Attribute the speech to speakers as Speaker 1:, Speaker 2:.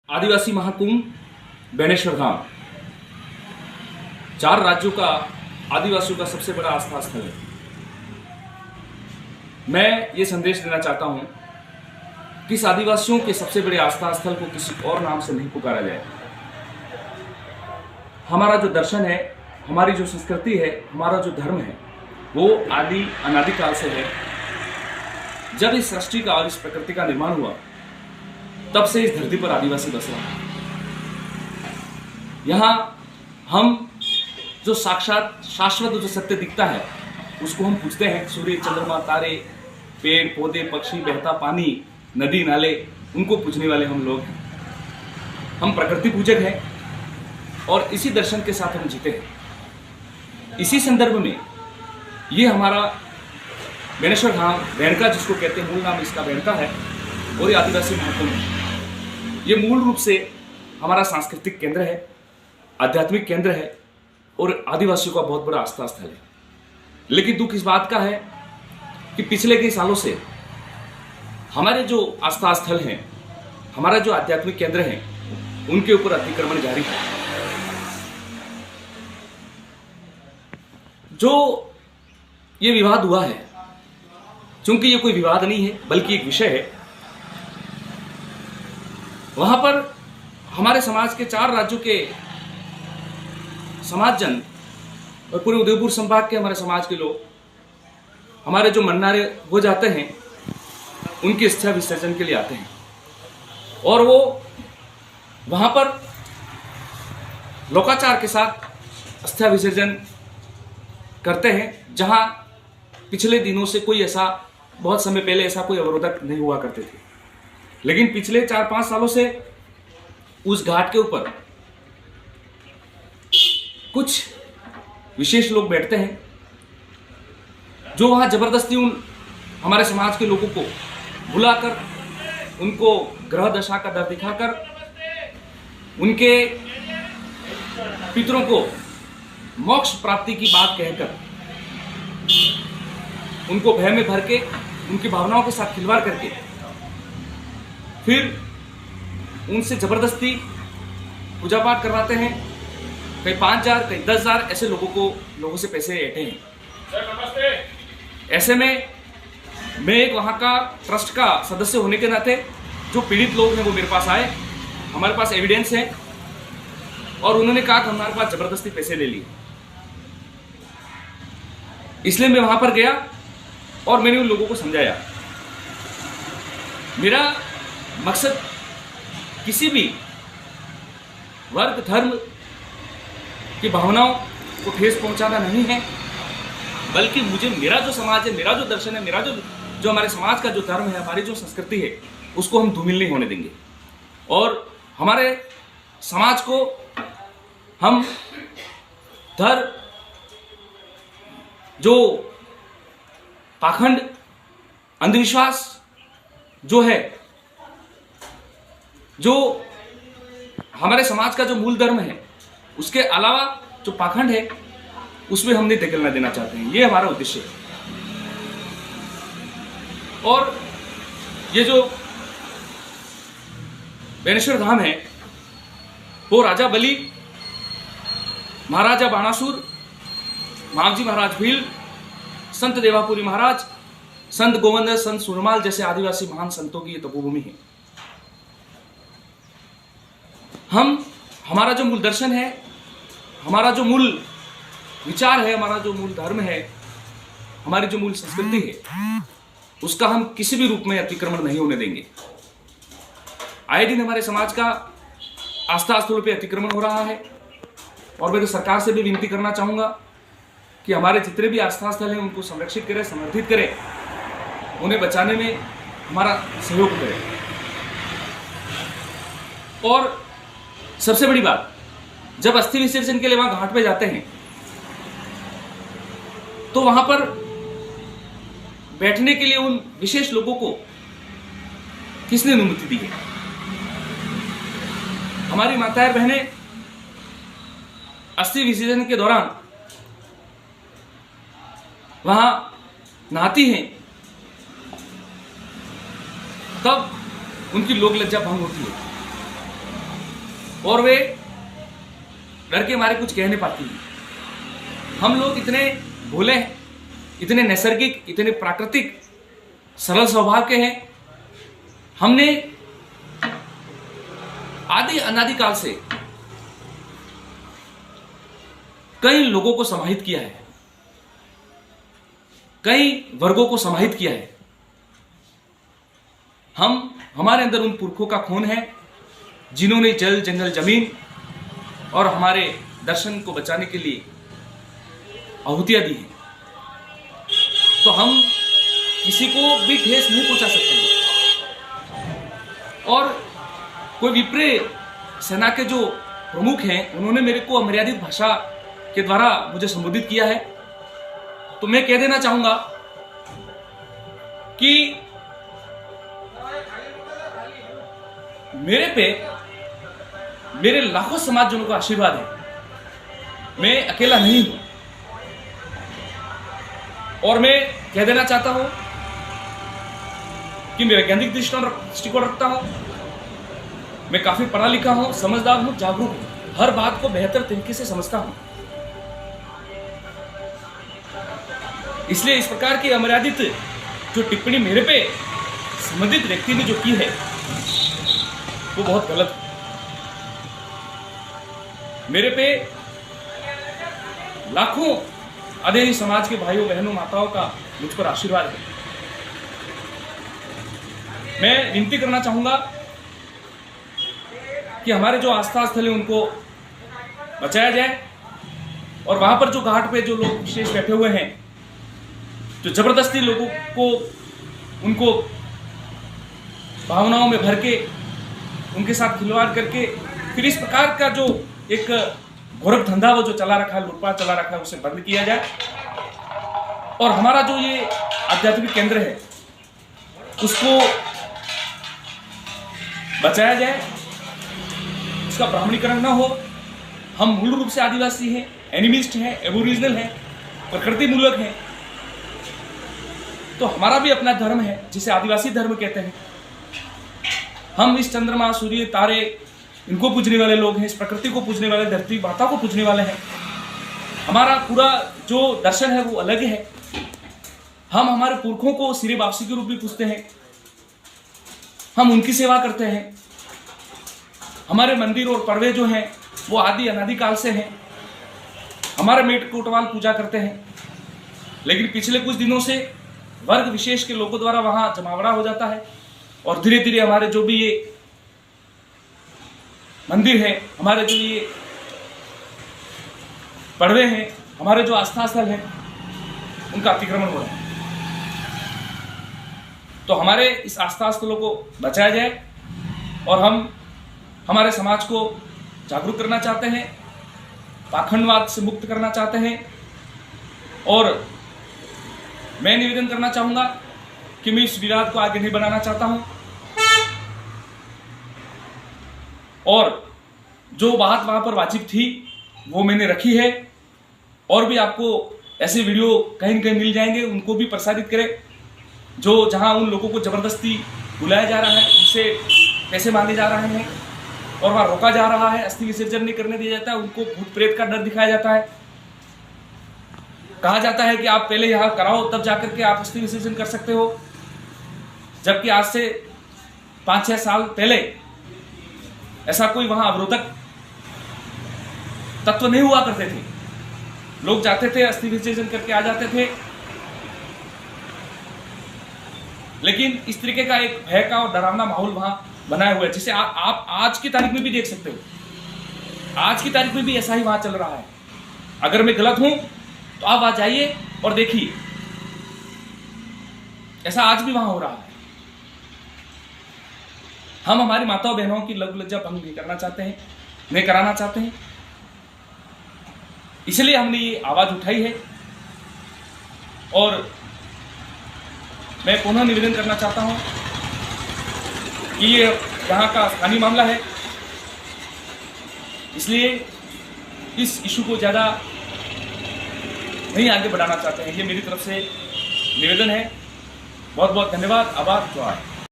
Speaker 1: आदिवासी महाकुंभ बेणेश्वर धाम 4 राज्यों का आदिवासियों का सबसे बड़ा आस्था स्थल है। मैं ये संदेश देना चाहता हूं कि इस आदिवासियों के सबसे बड़े आस्था स्थल को किसी और नाम से नहीं पुकारा जाए। हमारा जो दर्शन है, हमारी जो संस्कृति है, हमारा जो धर्म है, वो अनादिकाल से है। जब इस सृष्टि का और इस प्रकृति का निर्माण हुआ, तब से इस धरती पर आदिवासी बस रहा है। यहाँ हम जो साक्षात शाश्वत जो सत्य दिखता है, उसको हम पूछते हैं। सूर्य, चंद्रमा, तारे, पेड़ पौधे, पक्षी, बहता पानी, नदी नाले, उनको पूजने वाले हम लोग हैं। हम प्रकृति पूजक हैं और इसी दर्शन के साथ हम जीते हैं। इसी संदर्भ में ये हमारा बेणेश्वर धाम, बेणका जिसको कहते हैं, मूल नाम इसका बेणका है, और ये आदिवासी महाकुंभ है। ये मूल रूप से हमारा सांस्कृतिक केंद्र है, आध्यात्मिक केंद्र है और आदिवासियों का बहुत बड़ा आस्था स्थल है। लेकिन दुख इस बात का है कि पिछले कई सालों से हमारे जो आस्था स्थल हैं, हमारा जो आध्यात्मिक केंद्र है, उनके ऊपर अतिक्रमण जारी है। जो ये विवाद हुआ है, चूंकि ये कोई विवाद नहीं है बल्कि एक विषय है, वहां पर हमारे समाज के 4 राज्यों के समाजजन और पूरे उदयपुर संभाग के हमारे समाज के लोग, हमारे जो मन्नारे हो जाते हैं, उनकी इच्छा विसर्जन के लिए आते हैं और वो वहां पर लोकाचार के साथ अस्थि विसर्जन करते हैं, जहां पिछले दिनों से कोई ऐसा, बहुत समय पहले ऐसा कोई अवरोधक नहीं हुआ करते थे। लेकिन पिछले 4-5 सालों से उस घाट के ऊपर कुछ विशेष लोग बैठते हैं, जो वहां जबरदस्ती उन हमारे समाज के लोगों को बुलाकर, उनको ग्रह दशा का डर दिखाकर, उनके पितरों को मोक्ष प्राप्ति की बात कहकर, उनको भय में भर के, उनकी भावनाओं के साथ खिलवाड़ करके, फिर उनसे जबरदस्ती पूजा पाठ करवाते हैं। कहीं 5,000, कहीं 10,000 ऐसे लोगों से पैसे ऐंठे हैं। ऐसे में मैं एक वहाँ का ट्रस्ट का सदस्य होने के नाते, जो पीड़ित लोग हैं वो मेरे पास आए, हमारे पास एविडेंस है, और उन्होंने कहा कि हमारे पास जबरदस्ती पैसे ले लिए। इसलिए मैं वहाँ पर गया और मैंने उन लोगों को समझाया। मेरा मकसद किसी भी वर्ग, धर्म की भावनाओं को ठेस पहुंचाना नहीं है, बल्कि मुझे, मेरा जो समाज है, मेरा जो दर्शन है, मेरा जो हमारे समाज का जो धर्म है, हमारी जो संस्कृति है, उसको हम धूमिल नहीं होने देंगे। और हमारे समाज को हम जो पाखंड, अंधविश्वास जो है, जो हमारे समाज का जो मूल धर्म है, उसके अलावा जो पाखंड है, उसमें हम नहीं दखल देना चाहते हैं। ये हमारा उद्देश्य है। और ये जो बेणेश्वर धाम है, वो राजा बलि, महाराजा बाणासुर, मावजी महाराज भील, संत देवापुरी महाराज, संत गोविंद, संत सुरमाल जैसे आदिवासी महान संतों की ये तपोभूमि है। हमारा जो मूल दर्शन है, हमारा जो मूल विचार है, हमारा जो मूल धर्म है, हमारी जो मूल संस्कृति है, उसका हम किसी भी रूप में अतिक्रमण नहीं होने देंगे। आए दिन हमारे समाज का आस्था स्थलों पे अतिक्रमण हो रहा है, और मैं तो सरकार से भी विनती करना चाहूंगा कि हमारे जितने भी आस्था स्थल हैं, उनको संरक्षित करें, समर्थित करें, उन्हें बचाने में हमारा सहयोग करें। और सबसे बड़ी बात, जब अस्थि विसर्जन के लिए वहां घाट पे जाते हैं, तो वहां पर बैठने के लिए उन विशेष लोगों को किसने अनुमति दी है? हमारी माताएं बहनें अस्थि विसर्जन के दौरान वहां नहाती हैं, तब उनकी लोक लज्जा भंग होती है। और वे डर के मारे कुछ कह नहीं पाती हैं। हम लोग इतने भोले हैं, इतने नैसर्गिक, इतने प्राकृतिक सरल स्वभाव के हैं। हमने आदि अनादिकाल से कई लोगों को समाहित किया है, कई वर्गों को समाहित किया है। हमारे अंदर उन पुरखों का खून है जिन्होंने जल, जंगल, जमीन और हमारे दर्शन को बचाने के लिए आहुतियां दी हैं। तो हम किसी को भी ठेस नहीं पहुंचा सकते हैं। और कोई विप्र सेना के जो प्रमुख हैं, उन्होंने मेरे को अमर्यादित भाषा के द्वारा मुझे संबोधित किया है। तो मैं कह देना चाहूंगा कि मेरे पे मेरे लाखों समाजजनों का आशीर्वाद है। मैं अकेला नहीं हूं। और मैं कह देना चाहता हूं कि मैं वैज्ञानिक दृष्टिकोण रखता हूं। मैं काफी पढ़ा लिखा हूं, समझदार हूं, जागरूक हूं, हर बात को बेहतर तरीके से समझता हूं। इसलिए इस प्रकार की अमर्यादित जो टिप्पणी मेरे पे संबंधित व्यक्ति ने जो की है वो बहुत गलत है। मेरे पे लाखों आधे समाज के भाइयों, बहनों, माताओं का मुझ पर आशीर्वाद है। मैं विनती करना चाहूंगा कि हमारे जो आस्था स्थल है उनको बचाया जाए। और वहां पर जो घाट पे जो लोग विशेष बैठे हुए हैं, जो जबरदस्ती लोगों को उनको भावनाओं में भर के उनके साथ खिलवाड़ करके फिर इस प्रकार का जो एक गोरख धंधा वो जो चला रखा है, लूटपाट चला रखा है, उसे बंद किया जाए। और हमारा जो ये आध्यात्मिक केंद्र है उसको बचाया जाए, उसका ब्राह्मणीकरण ना हो। हम मूल रूप से आदिवासी हैं, एनिमिस्ट हैं, एबोरिजिनल हैं, प्रकृति मूलक हैं। तो हमारा भी अपना धर्म है जिसे आदिवासी धर्म कहते हैं। हम इस चंद्रमा, सूर्य, तारे इनको पूजने वाले लोग हैं, इस प्रकृति को पूजने वाले, धरती माता को पूजने वाले हैं। हमारा पूरा जो दर्शन है वो अलग है। हम हमारे पुरखों को सिरे वापसी के रूप में पूजते हैं, हम उनकी सेवा करते हैं। हमारे मंदिर और पर्वे जो हैं वो आदि अनादिकाल से हैं। हमारे मेट कोटवाल पूजा करते हैं। लेकिन पिछले कुछ दिनों से वर्ग विशेष के लोगों द्वारा वहां जमावड़ा हो जाता है और धीरे धीरे हमारे जो भी ये मंदिर है, हमारे जो ये पड़वे हैं, हमारे जो आस्था स्थल है, उनका अतिक्रमण हो रहा है। तो हमारे इस आस्था स्थलों को बचाया जाए और हम हमारे समाज को जागरूक करना चाहते हैं, पाखंडवाद से मुक्त करना चाहते हैं। और मैं निवेदन करना चाहूंगा कि मैं इस विवाद को आगे नहीं बढ़ाना चाहता हूं। और जो बात वहां पर वाजिब थी वो मैंने रखी है। और भी आपको ऐसे वीडियो कहीं न कहीं मिल जाएंगे, उनको भी प्रसारित करें। जो जहां उन लोगों को जबरदस्ती बुलाया जा रहा है, उनसे पैसे मांगे जा रहे हैं और वहां रोका जा रहा है, अस्थि विसर्जन नहीं करने दिया जाता है, उनको भूत प्रेत का डर दिखाया जाता है। कहा जाता है कि आप पहले यहां कराओ, तब जाकर के आप अस्थि विसर्जन कर सकते हो। जबकि आज से 5-6 साल पहले ऐसा कोई वहां अवरोधक तत्व नहीं हुआ करते थे। लोग जाते थे, अस्थि विसर्जन करके आ जाते थे। लेकिन इस तरीके का एक भय का और डरावना माहौल वहां बनाया हुआ है, जिसे आप आज की तारीख में भी देख सकते हो। आज की तारीख में भी ऐसा ही वहां चल रहा है। अगर मैं गलत हूं तो आप वहां जाइए और देखिए, ऐसा आज भी वहां हो रहा है। हम हमारी माताओं बहनों की लघु लज्जा भंग नहीं करना चाहते हैं, नहीं कराना चाहते हैं। इसलिए हमने ये आवाज उठाई है। और मैं पुनः निवेदन करना चाहता हूं कि ये यहाँ का स्थानीय मामला है, इसलिए इस इशू को ज़्यादा नहीं आगे बढ़ाना चाहते हैं। ये मेरी तरफ से निवेदन है। बहुत बहुत धन्यवाद। आभार। जोहार।